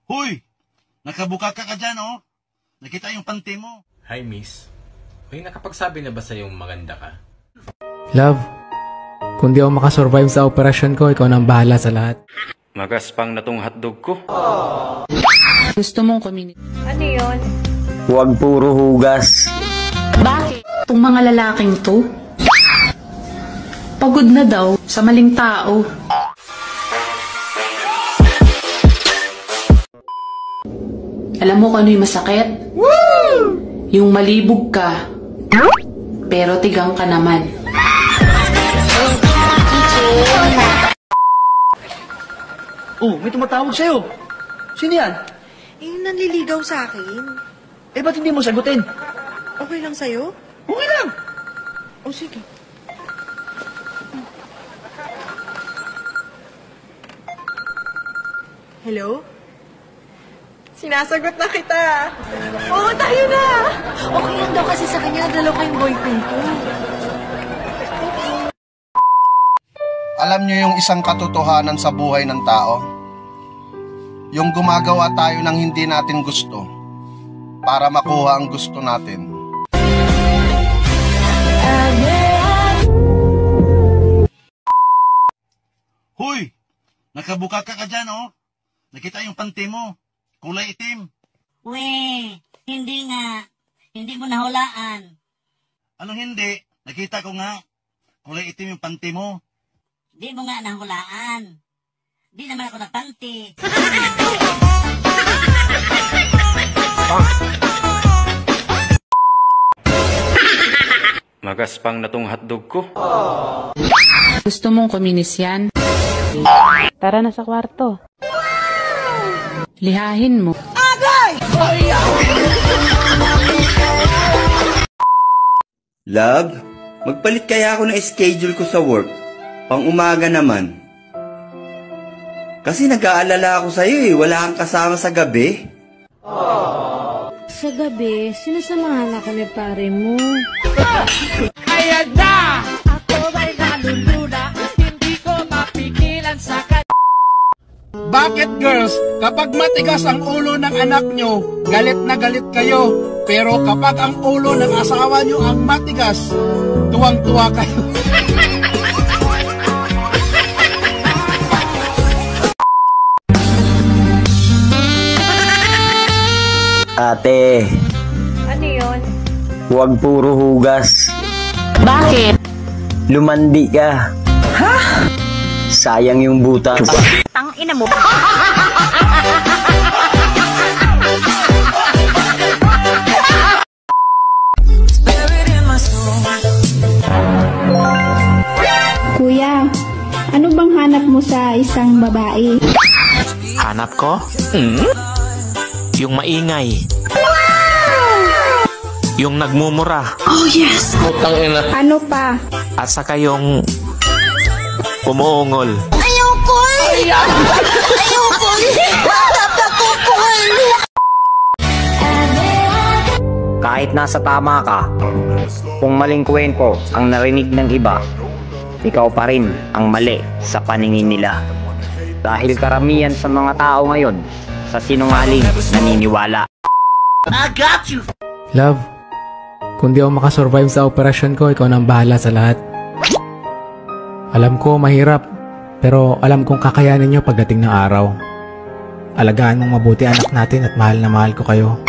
Huy! Nakabuka ka dyan, oh. Nakita yung panty mo. Hi, miss. May nakapagsabi na ba sa'yong maganda ka? Love, kung di ako makasurvive sa operasyon ko, ikaw nang bahala sa lahat. Magaspang na tong hotdog ko. Gusto mong community. Ano yun? Huwag puro hugas. Bakit? Itong mga lalaking to, pagod na daw sa maling tao. Alam mo kung ano yung masakit? Woo! Yung malibog ka, pero tigang ka naman. Oh, may tumatawag sa'yo. Sino yan? Eh, nanliligaw sa akin. Eh, ba't hindi mo sagutin? Okay lang sa'yo? Okay lang. O, sige. Hello? Sinasagot na kita. Oo, tayo na! Okay lang daw kasi sa kanya, dalaw kayong boyfriend ko. Alam niyo yung isang katotohanan sa buhay ng tao? Yung gumagawa tayo ng hindi natin gusto para makuha ang gusto natin. Huy! Nakabuka ka dyan, oh. Nakita yung panty mo. Kulay itim. We, hindi nga. Hindi mo nahulaan. Anong hindi? Nakita ko nga. Kulay itim yung panty mo. Di mo nga nahulaan. Di naman ako nagpanti. Magaspang na tong hotdog ko. Gusto mong kuminis yan? Tara na sa kwarto. Lihahin mo. Love, magpalit kaya ako ng schedule ko sa work. Pang umaga naman. Kasi nag-aalala ako sa'yo eh. Wala kang kasama sa gabi. Sa gabi, sinasamahan ako ni pare mo. Ayan na! Ako ay nalulula, hindi ko mapigilan sa Bakit girls, kapag matigas ang ulo ng anak nyo, galit na galit kayo. Pero kapag ang ulo ng asawa nyo ang matigas, tuwang-tuwa kayo. Ate, Ano yun? huwag puro hugas. Bakit? Lumandi ka. Ha? Sayang yung butas. Tang ina mo. Kuya, ano bang hanap mo sa isang babae? Hanap ko? Yung maingay. Yung nagmumura. Oh yes! Ano pa? At saka yung umuungol. Ayoko! Ayoko! Kahit nasa tama ka, kung maling kwento ang narinig ng iba, ikaw pa rin ang mali sa paningin nila. Dahil karamihan sa mga tao ngayon, sa sinungaling naniniwala. I got you! Love, kung di ako makasurvive sa operasyon ko, ikaw nang bahala sa lahat. Alam ko, mahirap. Pero alam kong kakayanin nyo pagdating ng araw. Alagaan mong mabuti anak natin at mahal na mahal ko kayo.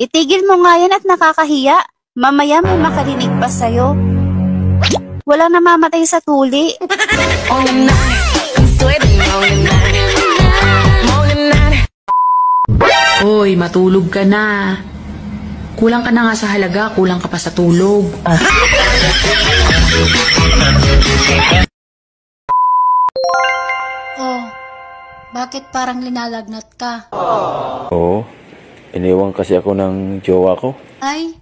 Itigil mo nga yan at nakakahiya. Mamaya may makarinig pa sa'yo. Walang namamatay sa tuli. Hoy, matulog ka na. Kulang ka na nga sa halaga, kulang ka pa sa tulog. Oh, bakit parang linalagnat ka? Oo. Iniwan kasi ako ng jowa ko. Ay,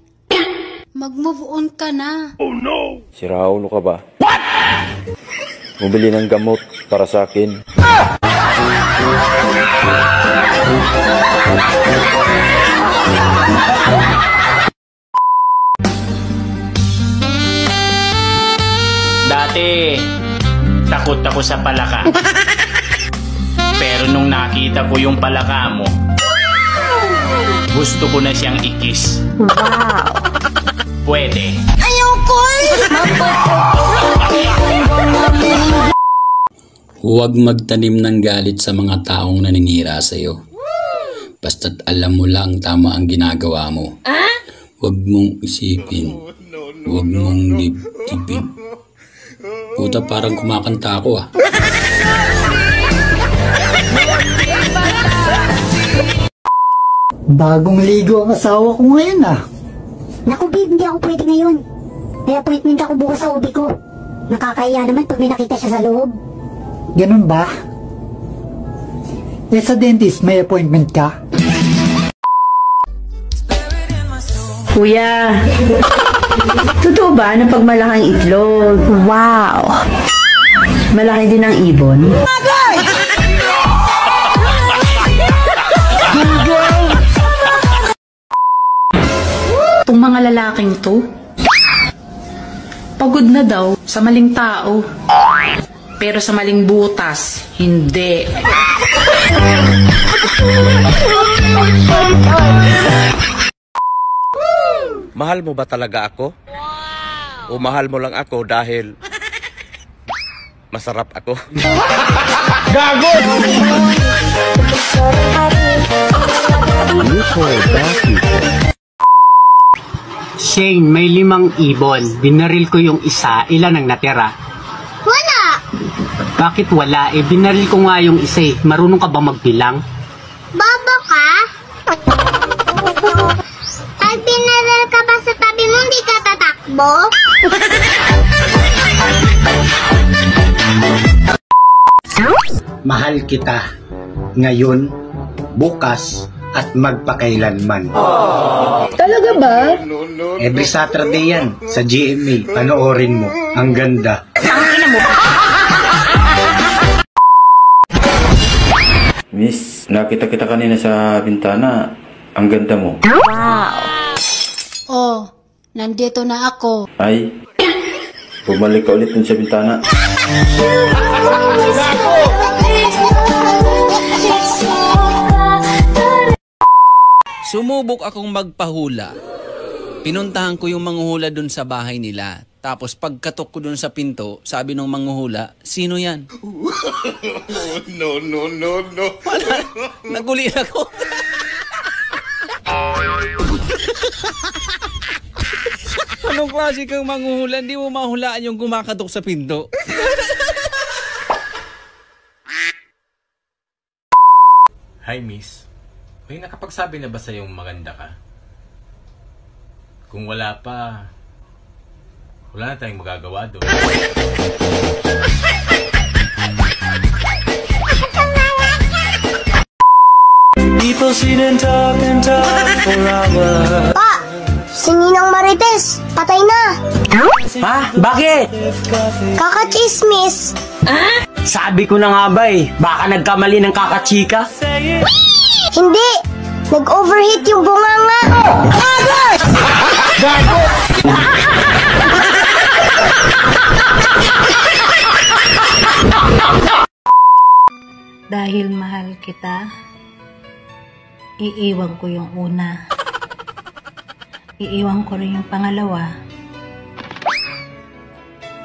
mag-move on ka na. Si Raulo ka ba? What? Bumili ng gamot para sa akin. Dati, takot ako sa palaka. Pero Pero nung nakita ko yung palaka mo, gusto ko na siyang ikis. Wow! Pwede. Ayoko! Huwag magtanim ng galit sa mga taong naninira sa'yo. Basta't alam mo lang tama ang ginagawa mo. Huwag mong isipin. Huwag mong dibdibin. Puta, parang kumakanta ako ah. Bagong ligo ang asawa ko ngayon ah. Naku babe, hindi ako pwede ngayon. May appointment ako bukas sa ubi ko. Nakakahiya naman pag may nakita siya sa loob. Ganun ba? Eh sa dentist may appointment ka? Kuya, totoo ba na pag malaking itlog? Wow! Malaki din ang ibon? Itong mga lalaking to, pagod na daw sa maling tao. Pero sa maling butas, hindi. Mahal mo ba talaga ako? O mahal mo lang ako dahil masarap ako? Gago! Shane, may 5 ibon. Binaril ko yung isa. Ilan ang natira? Wala! Bakit wala? Eh, binaril ko nga yung isa eh. Marunong ka ba magbilang? Bobo ka? Pag pinadal ka ba sa tabi mo, hindi ka tatakbo? Mahal kita. Ngayon, bukas, at magpakailanman. Talaga ba? Every Saturday yan, sa GMA. Panoorin mo. Ang ganda. Miss, nakita kita kanina sa bintana. Ang ganda mo. Wow! Oh, nandito na ako. Ay, bumalik ka ulit dun sa bintana. Sumubok akong magpahula. Pinuntahan ko yung manghuhula dun sa bahay nila. Tapos pagkatok ko dun sa pinto, sabi nung manghuhula, sino yan? No. Wala, naguli ako. Anong klase kang manghuhula? Hindi mo mahulaan yung kumakatok sa pinto. Hi, miss. May nakapagsabi na ba sa'yong maganda ka? Kung wala pa, wala na tayong magagawa doon. People sit and talk for hours. Pa! Si Ninang Marites, patay na! Ha? Bakit? Kakachismis! Sabi ko na nga ba eh, baka nagkamali ng kakachika? Hindi! Nag-overheat yung bunganga! Gago! Dahil mahal kita, iiwan ko yung una. Iiwan ko rin yung pangalawa.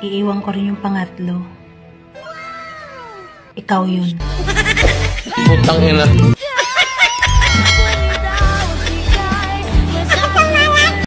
Iiwan ko rin yung pangatlo. Ikaw yun. Putang ina.